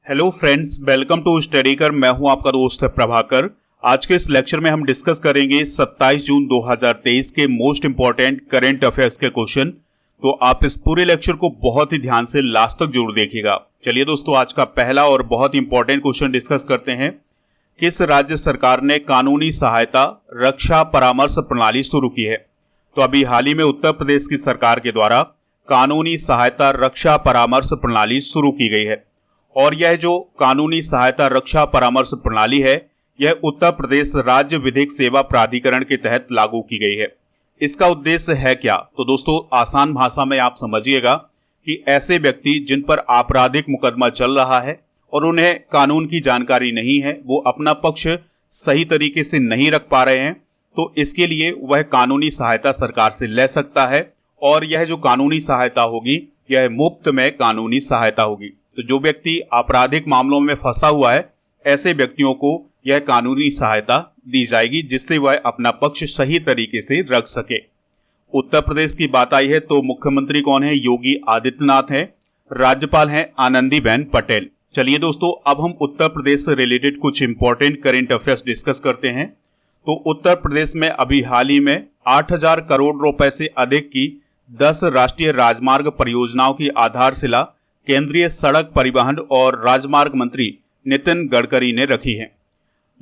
Hello friends, welcome to study कर। मैं हूं आपका दोस्त प्रभाकर। आज के इस लेक्चर में हम डिस्कस करेंगे 27 जून 2023 के मोस्ट इंपॉर्टेंट करंट अफेयर्स के क्वेश्चन। तो आप इस पूरे लेक्चर को बहुत ही ध्यान से लास्ट तक जरूर देखिएगा। चलिए दोस्तों, आज का पहला और बहुत इंपॉर्टेंट क्वेश्चन डिस्कस करते हैं। किस राज्य सरकार ने कानूनी सहायता रक्षा परामर्श प्रणाली शुरू की है? तो अभी हाल ही में उत्तर प्रदेश की सरकार के द्वारा कानूनी सहायता रक्षा परामर्श प्रणाली शुरू की गई है। और यह जो कानूनी सहायता रक्षा परामर्श प्रणाली है, यह उत्तर प्रदेश राज्य विधिक सेवा प्राधिकरण के तहत लागू की गई है। इसका उद्देश्य है क्या? तो दोस्तों, आसान भाषा में आप समझिएगा कि ऐसे व्यक्ति जिन पर आपराधिक मुकदमा चल रहा है और उन्हें कानून की जानकारी नहीं है, वो अपना पक्ष सही तरीके से नहीं रख पा रहे हैं, तो इसके लिए वह कानूनी सहायता सरकार से ले सकता है। और यह जो कानूनी सहायता होगी, यह मुफ्त में कानूनी सहायता होगी। तो जो व्यक्ति आपराधिक मामलों में फंसा हुआ है, ऐसे व्यक्तियों को यह कानूनी सहायता दी जाएगी, जिससे वह अपना पक्ष सही तरीके से रख सके। उत्तर प्रदेश की बात आई है तो मुख्यमंत्री कौन है? योगी आदित्यनाथ हैं। राज्यपाल हैं आनंदीबेन पटेल। चलिए दोस्तों, अब हम उत्तर प्रदेश से रिलेटेड कुछ इंपॉर्टेंट करंट अफेयर्स डिस्कस करते हैं। तो उत्तर प्रदेश में अभी हाल ही में 8,000 करोड़ रुपए से अधिक की 10 राष्ट्रीय राजमार्ग परियोजनाओं की आधारशिला केंद्रीय सड़क परिवहन और राजमार्ग मंत्री नितिन गडकरी ने रखी है।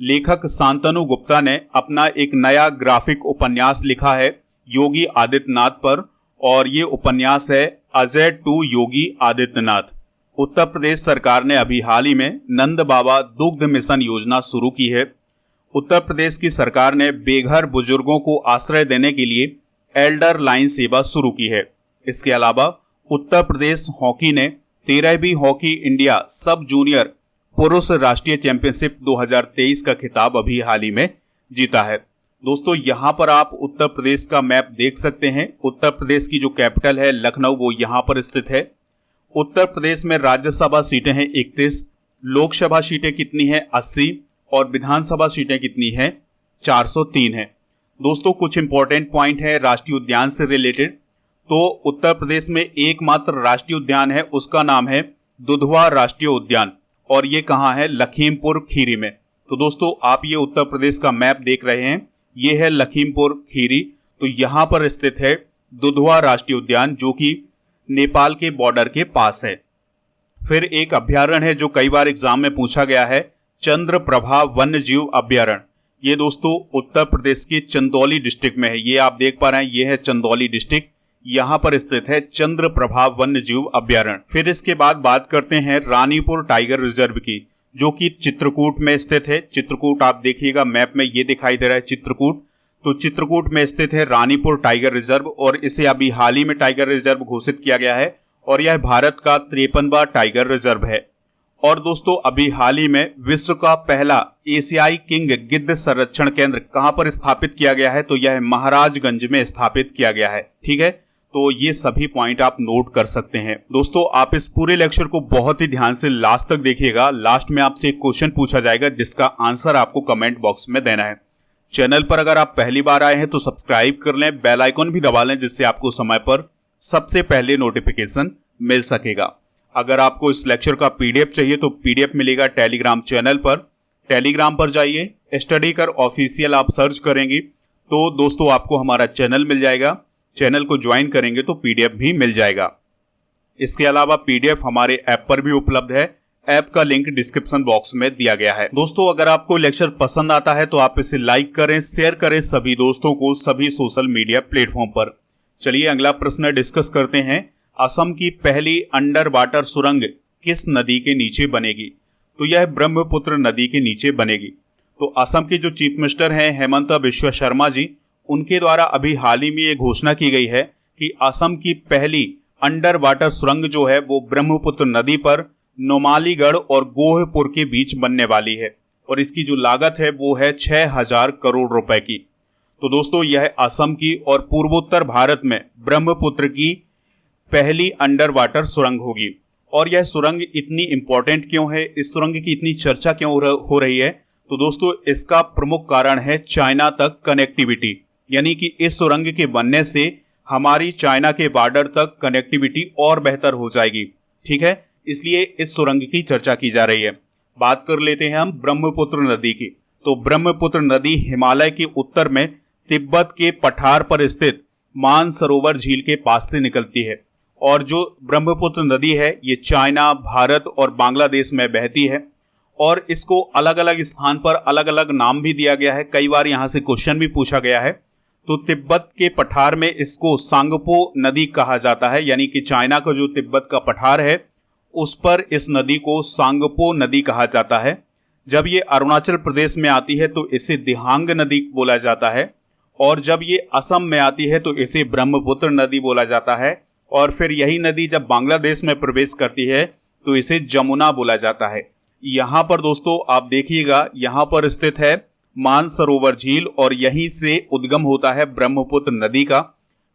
लेखक शांतनु गुप्ता ने अपना एक नया ग्राफिक उपन्यास लिखा है योगी आदित्यनाथ पर, और ये उपन्यास है अजय टू योगी आदित्यनाथ। उत्तर प्रदेश सरकार ने अभी हाल ही में नंद बाबा दुग्ध मिशन योजना शुरू की है। उत्तर प्रदेश की सरकार ने बेघर बुजुर्गों को आश्रय देने के लिए एल्डर लाइन सेवा शुरू की है। इसके अलावा उत्तर प्रदेश हॉकी ने 13वीं हॉकी इंडिया सब जूनियर पुरुष राष्ट्रीय चैंपियनशिप 2023 का खिताब अभी हाल ही में जीता है। दोस्तों, यहां पर आप उत्तर प्रदेश का मैप देख सकते हैं। उत्तर प्रदेश की जो कैपिटल है लखनऊ, वो यहां पर स्थित है। उत्तर प्रदेश में राज्यसभा सीटें हैं 31, लोकसभा सीटें कितनी हैं? 80, और विधानसभा सीटें कितनी हैं? 403 है। दोस्तों, कुछ इंपॉर्टेंट पॉइंट है राष्ट्रीय उद्यान से रिलेटेड। तो उत्तर प्रदेश में एकमात्र राष्ट्रीय उद्यान है, उसका नाम है दुधवा राष्ट्रीय उद्यान, और ये कहाँ है? लखीमपुर खीरी में। तो दोस्तों, आप ये उत्तर प्रदेश का मैप देख रहे हैं, ये है लखीमपुर खीरी। तो यहाँ पर स्थित है दुधवा राष्ट्रीय उद्यान, जो कि नेपाल के बॉर्डर के पास है। फिर एक अभ्यारण्य है जो कई बार एग्जाम में पूछा गया है, चंद्रप्रभा वन्य जीव अभ्यारण्य। ये दोस्तों उत्तर प्रदेश के चंदौली डिस्ट्रिक्ट में है। ये आप देख पा रहे हैं, ये है चंदौली डिस्ट्रिक्ट, यहाँ पर स्थित है चंद्रप्रभा वन्य जीव अभ्यारण्य। फिर इसके बाद बात करते हैं रानीपुर टाइगर रिजर्व की, जो कि चित्रकूट में स्थित है। चित्रकूट आप देखिएगा मैप में, ये दिखाई दे रहा है चित्रकूट। तो चित्रकूट में स्थित है रानीपुर टाइगर रिजर्व, और इसे अभी हाल ही में टाइगर रिजर्व घोषित किया गया है, और यह भारत का 53वां टाइगर रिजर्व है। और दोस्तों, अभी हाल ही में विश्व का पहला एशियाई किंग गिद्ध संरक्षण केंद्र कहां पर स्थापित किया गया है? तो यह महाराजगंज में स्थापित किया गया है। ठीक है, तो ये सभी पॉइंट आप नोट कर सकते हैं। दोस्तों, आप इस पूरे लेक्चर को बहुत ही ध्यान से लास्ट तक देखिएगा। लास्ट में आपसे एक क्वेश्चन पूछा जाएगा, जिसका आंसर आपको कमेंट बॉक्स में देना है। चैनल पर अगर आप पहली बार आए हैं तो सब्सक्राइब कर लें, बेल आइकन भी दबा लें, जिससे आपको समय पर सबसे पहले नोटिफिकेशन मिल सकेगा। अगर आपको इस लेक्चर का पीडीएफ चाहिए तो पीडीएफ मिलेगा टेलीग्राम चैनल पर। टेलीग्राम पर जाइए, स्टडी कर ऑफिशियल आप सर्च करेंगे तो दोस्तों आपको हमारा चैनल मिल जाएगा। चैनल को ज्वाइन करेंगे तो पीडीएफ भी मिल जाएगा। इसके अलावा पीडीएफ हमारे ऐप पर भी उपलब्ध है। ऐप का लिंक डिस्क्रिप्शन बॉक्स में दिया गया है। दोस्तों, अगर आपको लेक्चर पसंद आता है तो आप इसे लाइक करें, शेयर करें सभी दोस्तों को, सभी सोशल मीडिया प्लेटफॉर्म पर। चलिए अगला प्रश्न डिस्कस करते हैं। असम की पहली अंडर वाटर सुरंग किस नदी के नीचे बनेगी? तो यह ब्रह्मपुत्र नदी के नीचे बनेगी। तो असम के जो चीफ मिनिस्टर हैं हेमंत बिश्व शर्मा जी, उनके द्वारा अभी हाल ही में ये घोषणा की गई है कि असम की पहली अंडर वाटर सुरंग जो है वो ब्रह्मपुत्र नदी पर नुमालीगढ़ और गोहपुर के बीच बनने वाली है, और इसकी जो लागत है वो है 6,000 करोड़ रुपए की। तो दोस्तों, यह असम की और पूर्वोत्तर भारत में ब्रह्मपुत्र की पहली अंडर वाटर सुरंग होगी। और यह सुरंग इतनी इंपॉर्टेंट क्यों है, इस सुरंग की इतनी चर्चा क्यों हो रही है? तो दोस्तों, इसका प्रमुख कारण है चाइना तक कनेक्टिविटी, यानी कि इस सुरंग के बनने से हमारी चाइना के बॉर्डर तक कनेक्टिविटी और बेहतर हो जाएगी। ठीक है, इसलिए इस सुरंग की चर्चा की जा रही है। बात कर लेते हैं हम ब्रह्मपुत्र नदी की। तो ब्रह्मपुत्र नदी हिमालय के उत्तर में तिब्बत के पठार पर स्थित मानसरोवर झील के पास से निकलती है। और जो ब्रह्मपुत्र नदी है ये चाइना, भारत और बांग्लादेश में बहती है और इसको अलग अलग स्थान पर अलग अलग नाम भी दिया गया है। कई बार यहाँ से क्वेश्चन भी पूछा गया है। तो तिब्बत के पठार में इसको सांगपो नदी कहा जाता है, यानी कि चाइना का जो तिब्बत का पठार है उस पर इस नदी को सांगपो नदी कहा जाता है। जब ये अरुणाचल प्रदेश में आती है तो इसे दिहांग नदी बोला जाता है, और जब ये असम में आती है तो इसे ब्रह्मपुत्र नदी बोला जाता है, और फिर यही नदी जब बांग्लादेश में प्रवेश करती है तो इसे जमुना बोला जाता है। यहाँ पर दोस्तों आप देखिएगा, यहाँ पर स्थित है मानसरोवर झील और यहीं से उद्गम होता है ब्रह्मपुत्र नदी का।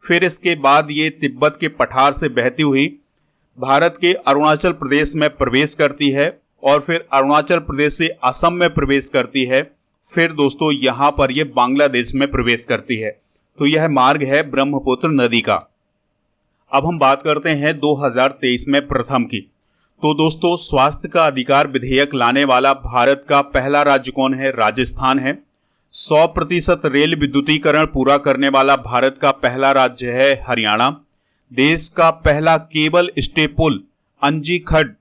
फिर इसके बाद ये तिब्बत के पठार से बहती हुई भारत के अरुणाचल प्रदेश में प्रवेश करती है और फिर अरुणाचल प्रदेश से असम में प्रवेश करती है। फिर दोस्तों यहाँ पर ये बांग्लादेश में प्रवेश करती है। तो यह मार्ग है ब्रह्मपुत्र नदी का। अब हम बात करते हैं 2023 में प्रथम की। तो दोस्तों स्वास्थ्य का अधिकार विधेयक लाने वाला भारत का पहला राज्य कौन है? राजस्थान है। 100% रेल विद्युतीकरण पूरा करने वाला भारत का पहला राज्य है हरियाणा। देश का पहला केबल स्टे पुल अंजी खड्ड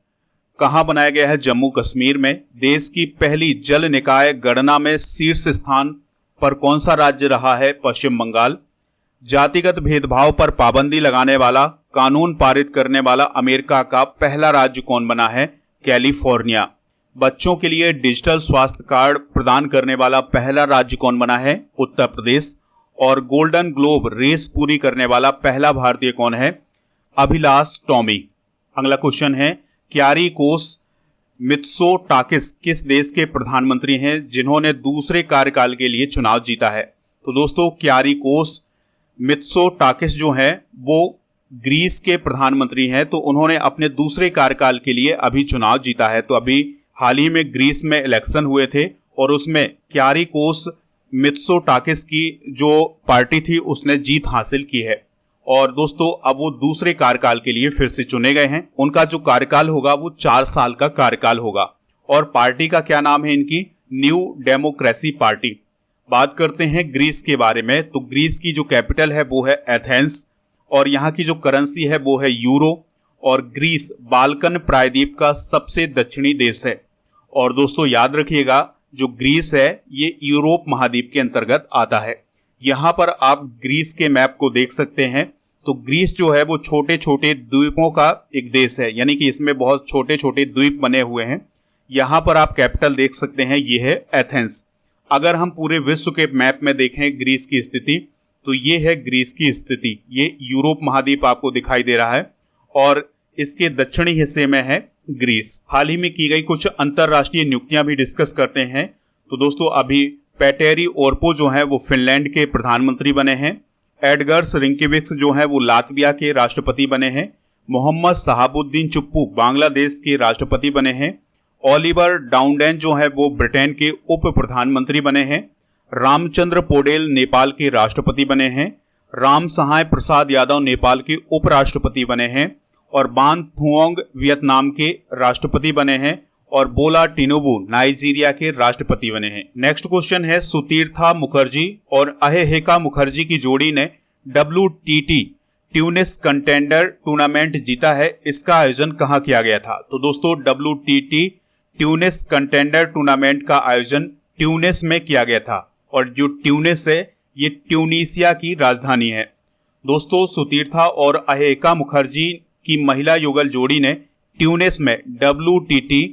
कहां बनाया गया है? जम्मू कश्मीर में। देश की पहली जल निकाय गणना में शीर्ष स्थान पर कौन सा राज्य रहा है? पश्चिम बंगाल। जातिगत भेदभाव पर पाबंदी लगाने वाला कानून पारित करने वाला अमेरिका का पहला राज्य कौन बना है? कैलिफोर्निया। बच्चों के लिए डिजिटल स्वास्थ्य कार्ड प्रदान करने वाला पहला राज्य कौन बना है? उत्तर प्रदेश। और गोल्डन ग्लोब रेस पूरी करने वाला पहला भारतीय कौन है? अभिलाष टॉमी। अगला क्वेश्चन है, क्यारिकोस मित्सोटाकिस किस देश के प्रधानमंत्री हैं जिन्होंने दूसरे कार्यकाल के लिए चुनाव जीता है? तो दोस्तों क्यारिकोस मित्सोटाकिस जो हैं वो ग्रीस के प्रधानमंत्री हैं। तो उन्होंने अपने दूसरे कार्यकाल के लिए अभी चुनाव जीता है। तो अभी हाल ही में ग्रीस में इलेक्शन हुए थे और उसमें क्यारिकोस मित्सोटाकिस की जो पार्टी थी उसने जीत हासिल की है। और दोस्तों अब वो दूसरे कार्यकाल के लिए फिर से चुने गए हैं। उनका जो कार्यकाल होगा वो 4 साल का कार्यकाल होगा। और पार्टी का क्या नाम है इनकी? New democracy party. बात करते हैं ग्रीस के बारे में। तो ग्रीस की जो कैपिटल है वो है एथेंस और यहाँ की जो करेंसी है वो है यूरो। और ग्रीस बाल्कन प्रायद्वीप का सबसे दक्षिणी देश है। और दोस्तों याद रखिएगा जो ग्रीस है ये यूरोप महाद्वीप के अंतर्गत आता है। यहाँ पर आप ग्रीस के मैप को देख सकते हैं। तो ग्रीस जो है वो छोटे छोटे द्वीपों का एक देश है, यानी कि इसमें बहुत छोटे छोटे द्वीप बने हुए हैं। यहाँ पर आप कैपिटल देख सकते हैं, ये है एथेंस। अगर हम पूरे विश्व के मैप में देखें ग्रीस की स्थिति तो ये है ग्रीस की स्थिति। ये यूरोप महाद्वीप आपको दिखाई दे रहा है और इसके दक्षिणी हिस्से में है ग्रीस। हाल ही में की गई कुछ अंतरराष्ट्रीय नियुक्तियां भी डिस्कस करते हैं। तो दोस्तों अभी पेटेरी ओर्पो जो है वो फिनलैंड के प्रधानमंत्री बने हैं। एडगर्स रिंकेविक्स जो है वो लातविया के राष्ट्रपति बने हैं। मोहम्मद शहाबुद्दीन चुप्पू बांग्लादेश के राष्ट्रपति बने हैं। ओलिवर डाउनडेन जो है वो ब्रिटेन के उप प्रधानमंत्री बने हैं। रामचंद्र पोडेल नेपाल के राष्ट्रपति बने हैं। राम सहाय प्रसाद यादव नेपाल के उपराष्ट्रपति बने हैं। और बान थुओंग वियतनाम के राष्ट्रपति बने हैं। और बोला टिनुबू नाइजीरिया के राष्ट्रपति बने हैं। नेक्स्ट क्वेश्चन है, सुतीर्था मुखर्जी और अहेहिका मुखर्जी की जोड़ी ने WTT ट्यूनिस कंटेंडर टूर्नामेंट जीता है। इसका आयोजन कहाँ किया गया था? तो दोस्तों WTT ट्यूनिस कंटेंडर टूर्नामेंट का आयोजन ट्यूनिस में किया गया था। और जो ट्यूनिस है ये ट्यूनीसिया की राजधानी है। दोस्तों सुतीर्था और अहेहिका मुखर्जी की महिला युगल जोड़ी ने ट्यूनिस में WTT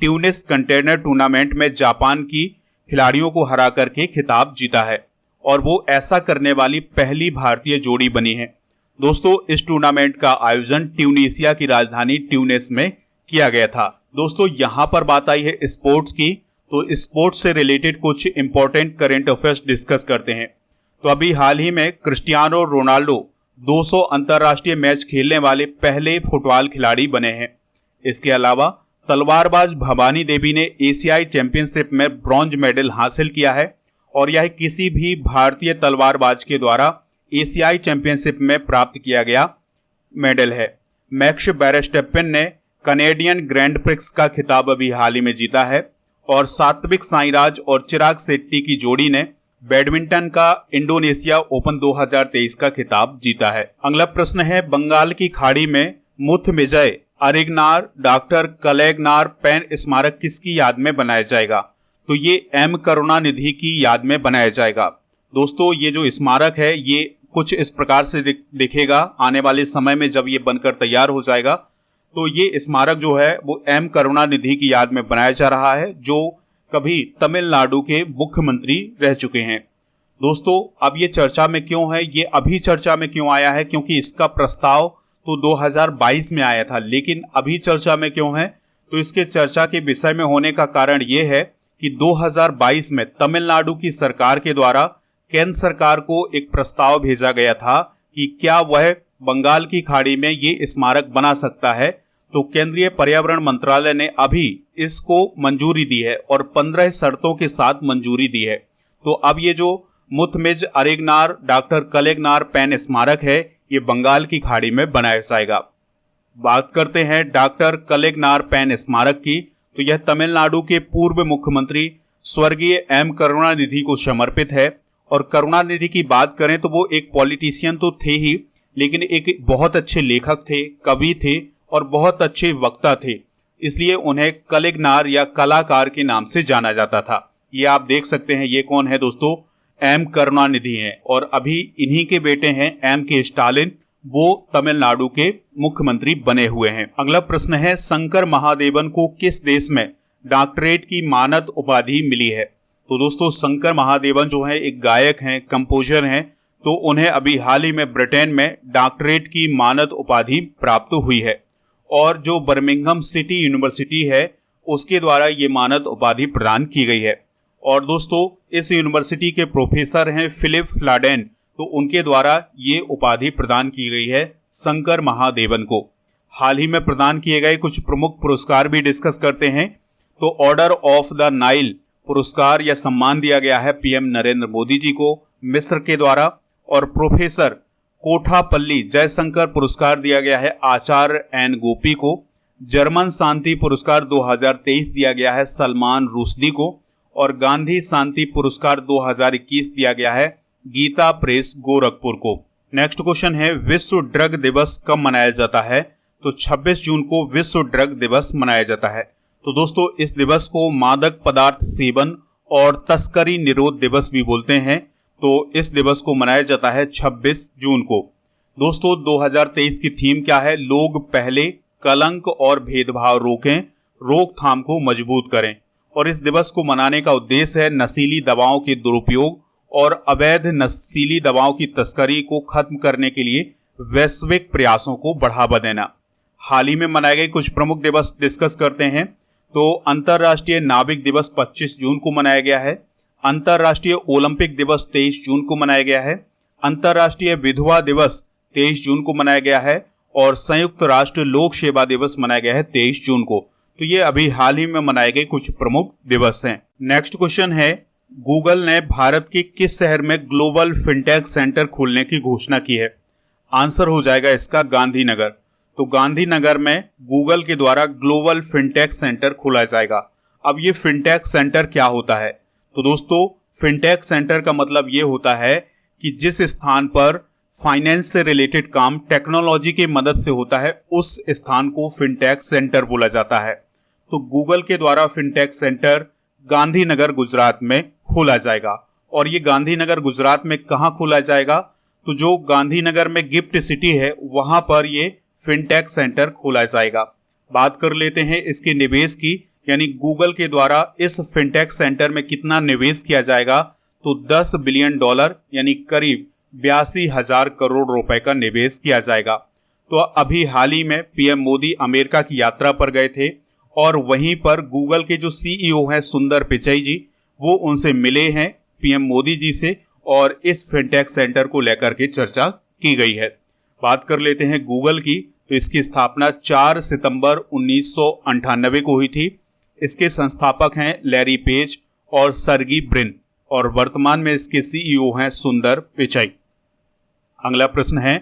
ट्यूनिस कंटेनर टूर्नामेंट में जापान की खिलाड़ियों को हरा करके खिताब जीता है और वो ऐसा करने वाली पहली भारतीय जोड़ी बनी है। दोस्तों इस टूर्नामेंट का आयोजन ट्यूनीसिया की राजधानी ट्यूनिस में किया गया था। दोस्तों यहाँ पर बात आई है स्पोर्ट्स की। तो स्पोर्ट्स से रिलेटेड कुछ इंपॉर्टेंट करंट अफेयर्स डिस्कस करते हैं। तो अभी हाल ही में क्रिस्टियानो रोनाल्डो 200 अंतरराष्ट्रीय मैच खेलने वाले पहले फुटबॉल खिलाड़ी बने हैं। इसके अलावा तलवारबाज भवानी देवी ने एशियाई चैंपियनशिप में ब्रॉन्ज मेडल हासिल किया है और यह किसी भी भारतीय तलवारबाज के द्वारा एशियाई चैंपियनशिप में प्राप्त किया गया मेडल है। मैक्स वेरस्टेपेन ने कनेडियन ग्रैंड प्रिक्स का खिताब अभी हाल ही में जीता है और सात्विक साईराज और चिराग शेट्टी की जोड़ी ने बैडमिंटन का इंडोनेशिया ओपन 2023 का खिताब जीता है। अगला प्रश्न है, बंगाल की खाड़ी में मुथमेजय अरिगनार डॉक्टर कलैगनार पेन स्मारक किसकी याद में बनाया जाएगा? तो ये एम करुणानिधि की याद में बनाया जाएगा। दोस्तों, ये जो स्मारक है ये कुछ इस प्रकार से दिखेगा। आने वाले समय में जब ये बनकर तैयार हो जाएगा तो ये स्मारक जो है वो एम करुणानिधि की याद में बनाया जा रहा है, जो कभी तमिलनाडु के मुख्यमंत्री रह चुके हैं। दोस्तों, अब ये चर्चा में क्यों है? ये अभी चर्चा में क्यों आया है? क्योंकि इसका प्रस्ताव तो 2022 में आया था, लेकिन अभी चर्चा में क्यों है? तो इसके चर्चा के विषय में होने का कारण ये है कि 2022 में तमिलनाडु की सरकार के द्वारा केंद्र सरकार को एक प्रस्ताव भेजा गया था कि क्या वह बंगाल की खाड़ी में ये स्मारक बना सकता है। तो केंद्रीय पर्यावरण मंत्रालय ने अभी इसको मंजूरी दी है और 15 शर्तों के साथ मंजूरी दी है। तो अब ये जो मुथमेज अरिगनार डॉक्टर कलैगनार पेन स्मारक है ये बंगाल की खाड़ी में बनाया जाएगा। बात करते हैं डॉक्टर कलैगनार पेन स्मारक की, तो यह तमिलनाडु के पूर्व मुख्यमंत्री स्वर्गीय एम करुणानिधि को समर्पित है। और करुणानिधि की बात करें तो वो एक पॉलिटिशियन तो थे ही, लेकिन एक बहुत अच्छे लेखक थे, कवि थे और बहुत अच्छे वक्ता थे, इसलिए उन्हें कलैगनार या कलाकार के नाम से जाना जाता था। ये आप देख सकते हैं, ये कौन है दोस्तों? एम करुणानिधि हैं और अभी इन्हीं के बेटे हैं एम के स्टालिन, वो तमिलनाडु के मुख्यमंत्री बने हुए हैं। अगला प्रश्न है, शंकर महादेवन को किस देश में डॉक्टरेट की मानद उपाधि मिली है? तो दोस्तों, शंकर महादेवन जो है एक गायक हैं, कंपोजर हैं, तो उन्हें अभी हाल ही में ब्रिटेन में डॉक्टरेट की मानद उपाधि प्राप्त हुई है और जो बर्मिंघम सिटी यूनिवर्सिटी है उसके द्वारा ये मानद उपाधि प्रदान की गई है। और दोस्तों, इस यूनिवर्सिटी के प्रोफेसर हैं फिलिप फ्लाडेन, तो उनके द्वारा ये उपाधि प्रदान की गई है शंकर महादेवन को। हाल ही में प्रदान किए गए कुछ प्रमुख पुरस्कार भी डिस्कस करते हैं। तो ऑर्डर ऑफ द नाइल पुरस्कार या सम्मान दिया गया है पीएम नरेंद्र मोदी जी को मिस्र के द्वारा, और प्रोफेसर कोठापल्ली जयशंकर पुरस्कार दिया गया है आचार्य एन गोपी को। जर्मन शांति पुरस्कार 2023 दिया गया है सलमान रुश्दी को और गांधी शांति पुरस्कार 2021 दिया गया है गीता प्रेस गोरखपुर को। नेक्स्ट क्वेश्चन है, विश्व ड्रग दिवस कब मनाया जाता है? तो 26 जून को विश्व ड्रग दिवस मनाया जाता है। तो दोस्तों, इस दिवस को मादक पदार्थ सेवन और तस्करी निरोध दिवस भी बोलते हैं। तो इस दिवस को मनाया जाता है 26 जून को। दोस्तों, 2023 की थीम क्या है? लोग पहले, कलंक और भेदभाव रोकें, रोकथाम को मजबूत करें। और इस दिवस को मनाने का उद्देश्य है नशीली दवाओं के दुरुपयोग और अवैध नशीली दवाओं की तस्करी को खत्म करने के लिए वैश्विक प्रयासों को बढ़ावा देना। हाल ही में मनाए गए कुछ प्रमुख दिवस डिस्कस करते हैं। तो अंतर्राष्ट्रीय नाविक दिवस 25 जून को मनाया गया है। अंतर्राष्ट्रीय ओलंपिक दिवस 23 जून को मनाया गया है। अंतर्राष्ट्रीय विधवा दिवस 23 जून को मनाया गया है और संयुक्त राष्ट्र लोक सेवा दिवस मनाया गया है 23 जून को। तो ये अभी हाल ही में मनाए गए कुछ प्रमुख दिवस हैं। नेक्स्ट क्वेश्चन है, गूगल ने भारत के किस शहर में ग्लोबल फिनटेक सेंटर खोलने की घोषणा की है? आंसर हो जाएगा इसका गांधीनगर। तो गांधीनगर में गूगल के द्वारा ग्लोबल फिनटेक सेंटर खोला जाएगा। अब ये फिनटेक सेंटर क्या होता है? तो दोस्तों, फिनटेक सेंटर का मतलब ये होता है कि जिस स्थान पर फाइनेंस से रिलेटेड काम टेक्नोलॉजी की मदद से होता है उस स्थान को फिनटेक सेंटर बोला जाता है। तो गूगल के द्वारा फिनटेक सेंटर गांधीनगर गुजरात में खोला जाएगा। और ये गांधीनगर गुजरात में कहाँ खोला जाएगा? तो जो गांधीनगर में गिफ्ट सिटी है वहां पर ये फिनटेक सेंटर खोला जाएगा। बात कर लेते हैं इसके निवेश की, यानी गूगल के द्वारा इस फिनटेक सेंटर में कितना निवेश किया जाएगा? तो $10 बिलियन यानी करीब 82,000 करोड़ रुपए का निवेश किया जाएगा। तो अभी हाल ही में पीएम मोदी अमेरिका की यात्रा पर गए थे और वहीं पर गूगल के जो सीईओ हैं सुंदर पिचई जी, वो उनसे मिले हैं पीएम मोदी जी से और इस फिनटेक सेंटर को लेकर के चर्चा की गई है। बात कर लेते हैं गूगल की, तो इसकी स्थापना 4 सितंबर 1998 को हुई थी। इसके संस्थापक हैं लैरी पेज और सर्गी ब्रिन और वर्तमान में इसके सीईओ हैं सुंदर पिचाई। अगला प्रश्न है,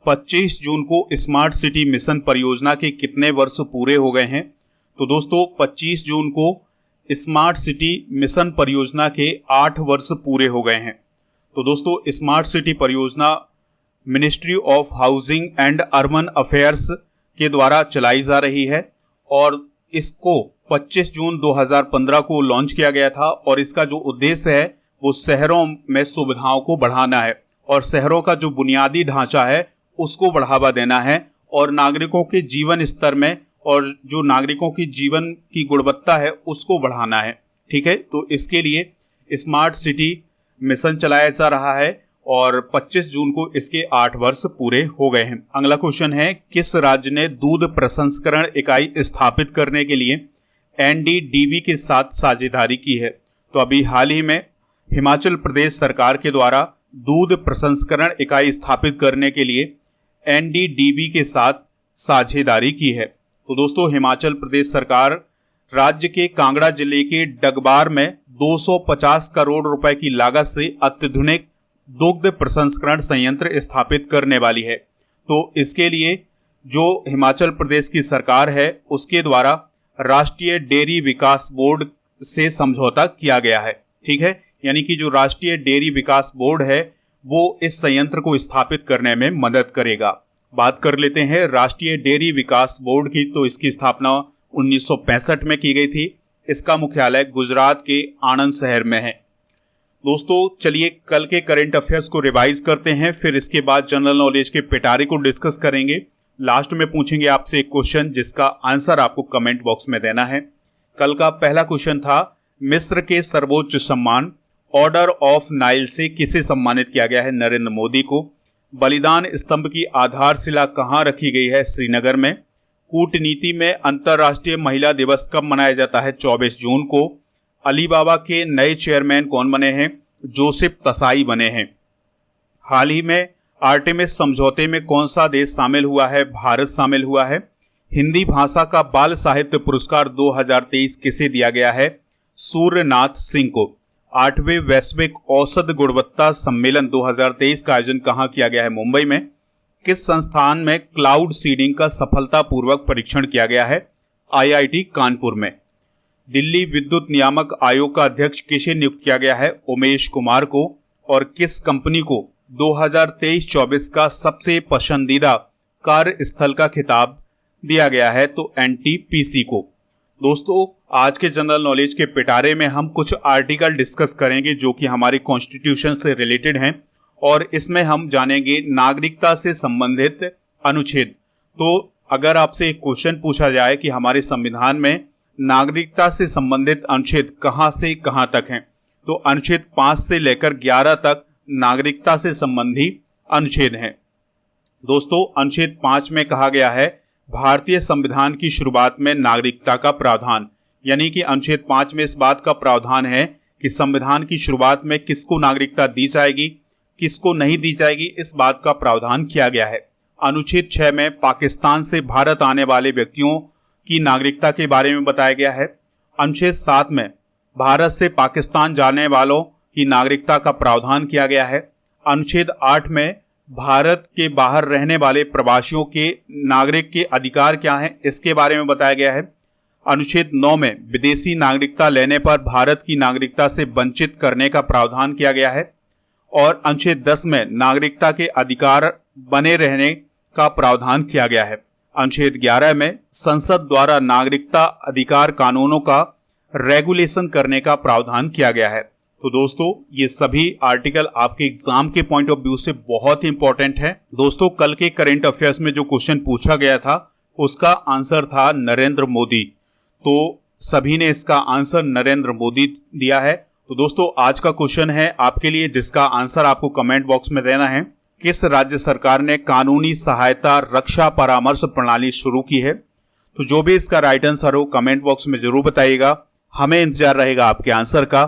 25 जून को स्मार्ट सिटी मिशन परियोजना के कितने वर्ष पूरे हो गए हैं? तो दोस्तों 25 जून को स्मार्ट सिटी मिशन परियोजना के 8 वर्ष पूरे हो गए हैं। तो दोस्तों स्मार्ट सिटी परियोजना ministry of housing and urban affairs के द्वारा चलाई जा रही है और इसको 25 जून 2015 को लॉन्च किया गया था और इसका जो उद्देश्य है वो शहरों में सुविधाओं को बढ़ाना है और शहरों का जो बुनियादी ढांचा है उसको बढ़ावा देना है और नागरिकों के जीवन स्तर में और जो नागरिकों की जीवन की गुणवत्ता है उसको बढ़ाना है। ठीक है, तो इसके लिए स्मार्ट सिटी मिशन चलाया जा रहा है और 25 जून को इसके 8 वर्ष पूरे हो गए हैं। अगला क्वेश्चन है, किस राज्य ने दूध प्रसंस्करण इकाई स्थापित करने के लिए एनडीडीबी के साथ साझेदारी की है? तो अभी हाल ही में हिमाचल प्रदेश सरकार के द्वारा दूध प्रसंस्करण इकाई स्थापित करने के लिए एनडीडीबी के साथ साझेदारी की है। तो दोस्तों हिमाचल प्रदेश सरकार राज्य के कांगड़ा जिले के डगबार में 250 करोड़ रुपए की लागत से अत्याधुनिक दुग्ध प्रसंस्करण संयंत्र स्थापित करने वाली है। तो इसके लिए जो हिमाचल प्रदेश की सरकार है उसके द्वारा राष्ट्रीय डेयरी विकास बोर्ड से समझौता किया गया है। ठीक है, यानी कि जो राष्ट्रीय डेयरी विकास बोर्ड है वो इस संयंत्र को स्थापित करने में मदद करेगा। बात कर लेते हैं राष्ट्रीय डेयरी विकास बोर्ड की। तो इसकी स्थापना 1965 में की गई थी। इसका मुख्यालय गुजरात के आणंद शहर में है। दोस्तों चलिए कल के करंट अफेयर्स को रिवाइज करते हैं, फिर इसके बाद जनरल नॉलेज के पिटारे को डिस्कस करेंगे। लास्ट में पूछेंगे आपसे एक क्वेश्चन जिसका आंसर आपको कमेंट बॉक्स में देना है। कल का पहला क्वेश्चन था, मिस्र के सर्वोच्च सम्मान ऑर्डर ऑफ नाइल से किसे सम्मानित किया गया है? नरेंद्र मोदी को। बलिदान स्तंभ की आधारशिला कहाँ रखी गई है? श्रीनगर में। कूटनीति में अंतर्राष्ट्रीय महिला दिवस कब मनाया जाता है? 24 जून को। अलीबाबा के नए चेयरमैन कौन बने हैं? जोसेफ तसाई बने हैं। हाल ही में आर्टेमिस समझौते में कौन सा देश शामिल हुआ है? भारत शामिल हुआ है। हिंदी भाषा का बाल साहित्य पुरस्कार 2023 किसे दिया गया है? सूर्यनाथ सिंह को। 8वें वैश्विक औसत गुणवत्ता सम्मेलन 2023 का आयोजन कहाँ किया गया है? मुंबई में। किस संस्थान में क्लाउड सीडिंग का सफलतापूर्वक परीक्षण किया गया है? आईआईटी कानपुर में। दिल्ली विद्युत नियामक आयोग का अध्यक्ष किसे नियुक्त किया गया है? उमेश कुमार को। और किस कंपनी को 2023-24 का सबसे पसंदीदा कार्यस्थल का खिताब दिया गया है? तो एनटीपीसी को। दोस्तों आज के जनरल नॉलेज के पिटारे में हम कुछ आर्टिकल डिस्कस करेंगे जो कि हमारे कॉन्स्टिट्यूशन से रिलेटेड हैं और इसमें हम जानेंगे नागरिकता से संबंधित अनुच्छेद। तो अगर आपसे एक क्वेश्चन पूछा जाए कि हमारे संविधान में नागरिकता से संबंधित अनुच्छेद कहां से कहां तक हैं, तो अनुच्छेद 5 से लेकर 11 तक नागरिकता से संबंधी अनुच्छेद हैं। दोस्तों अनुच्छेद 5 में कहा गया है भारतीय संविधान की शुरुआत में नागरिकता का प्रावधान, यानी कि अनुच्छेद 5 में इस बात का प्रावधान है कि संविधान की शुरुआत में किसको नागरिकता दी जाएगी, किसको नहीं दी जाएगी, इस बात का प्रावधान किया गया है। अनुच्छेद 6 में पाकिस्तान से भारत आने वाले व्यक्तियों की नागरिकता के बारे में बताया गया है। अनुच्छेद 7 में भारत से पाकिस्तान जाने वालों की नागरिकता का प्रावधान किया गया है। अनुच्छेद 8 में भारत के बाहर रहने वाले प्रवासियों के नागरिक के अधिकार क्या हैं, इसके बारे में बताया गया है। अनुच्छेद 9 में विदेशी नागरिकता लेने पर भारत की नागरिकता से वंचित करने का प्रावधान किया गया है। और अनुच्छेद 10 में नागरिकता के अधिकार बने रहने का प्रावधान किया गया है। अनुच्छेद 11 में संसद द्वारा नागरिकता अधिकार कानूनों का रेगुलेशन करने का प्रावधान किया गया है। तो दोस्तों ये सभी आर्टिकल आपके एग्जाम के पॉइंट ऑफ व्यू से बहुत ही इंपॉर्टेंट है। दोस्तों कल के करंट अफेयर्स में जो क्वेश्चन पूछा गया था उसका आंसर था नरेंद्र मोदी। तो सभी ने इसका आंसर नरेंद्र मोदी दिया है। तो दोस्तों आज का क्वेश्चन है आपके लिए जिसका आंसर आपको कमेंट बॉक्स में देना है। किस राज्य सरकार ने कानूनी सहायता रक्षा परामर्श प्रणाली शुरू की है? तो जो भी इसका राइट आंसर हो कमेंट बॉक्स में जरूर बताइएगा। हमें इंतजार रहेगा आपके आंसर का।